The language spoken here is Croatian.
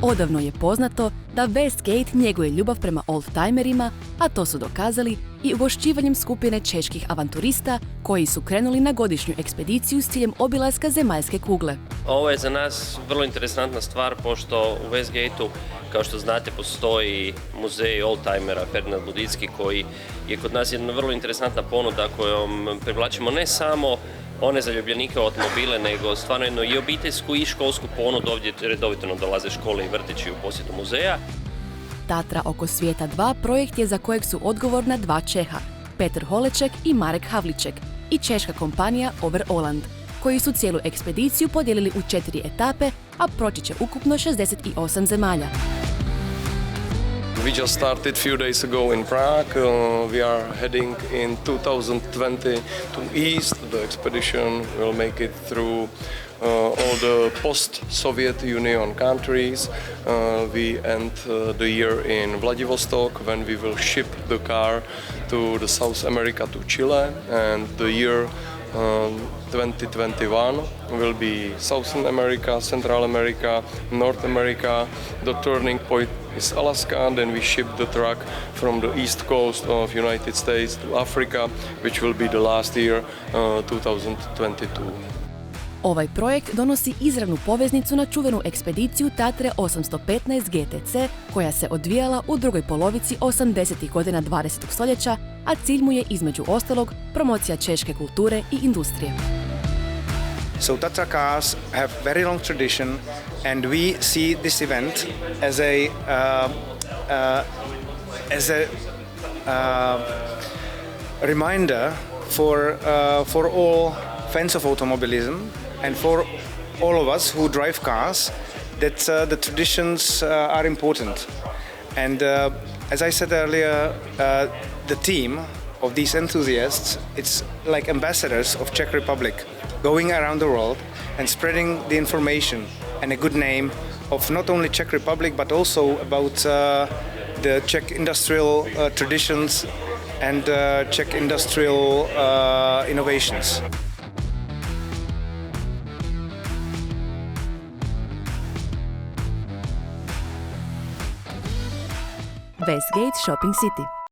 Odavno je poznato da Westgate njeguje ljubav prema oldtimerima, a to su dokazali i ugošćivanjem skupine čeških avanturista koji su krenuli na godišnju ekspediciju s ciljem obilaska zemaljske kugle. Ovo je za nas vrlo interesantna stvar, pošto u Westgateu, kao što znate, postoji muzej oldtimera Ferdinand Budicki, koji je kod nas jedna vrlo interesantna ponuda kojom privlačimo ne samo one zaljubljenike u automobile, nego stvarno jednu i obiteljsku i školsku ponudu. Ovdje redovito nam dolaze škole i vrtići u posjetu muzeja. Tatra oko svijeta 2 projekt je za kojeg su odgovorna 2 Čeha, Petr Holeček i Marek Havliček, i češka kompanija Overoland, koji su cijelu ekspediciju podijelili u 4 etape, a proći će ukupno 68 zemalja. We just started a few days ago in Prague. We are heading in 2020 to East. The expedition will make it through all the post-Soviet Union countries. We end the year in Vladivostok, when we will ship the car to the South America, to Chile, and the year 2021 will be Southern America, Central America, North America. The turning point is Alaska, and then we ship the truck from the east coast of United States to Africa, which will be the last year, 2022. Ovaj projekt donosi izravnu poveznicu na čuvenu ekspediciju Tatre 815 GTC, koja se odvijala u drugoj polovici 80. godina 20. stoljeća, a cilj mu je između ostalog promocija češke kulture i industrije. So Tatra cars have very long tradition, and we see this event as a reminder for all fans of automobilism and for all of us who drive cars that the traditions are important. And as I said earlier, the team of these enthusiasts, it's like ambassadors of Czech Republic, going around the world and spreading the information and a good name of not only Czech Republic but also about the Czech industrial traditions and Czech industrial innovations. Westgate Shopping City.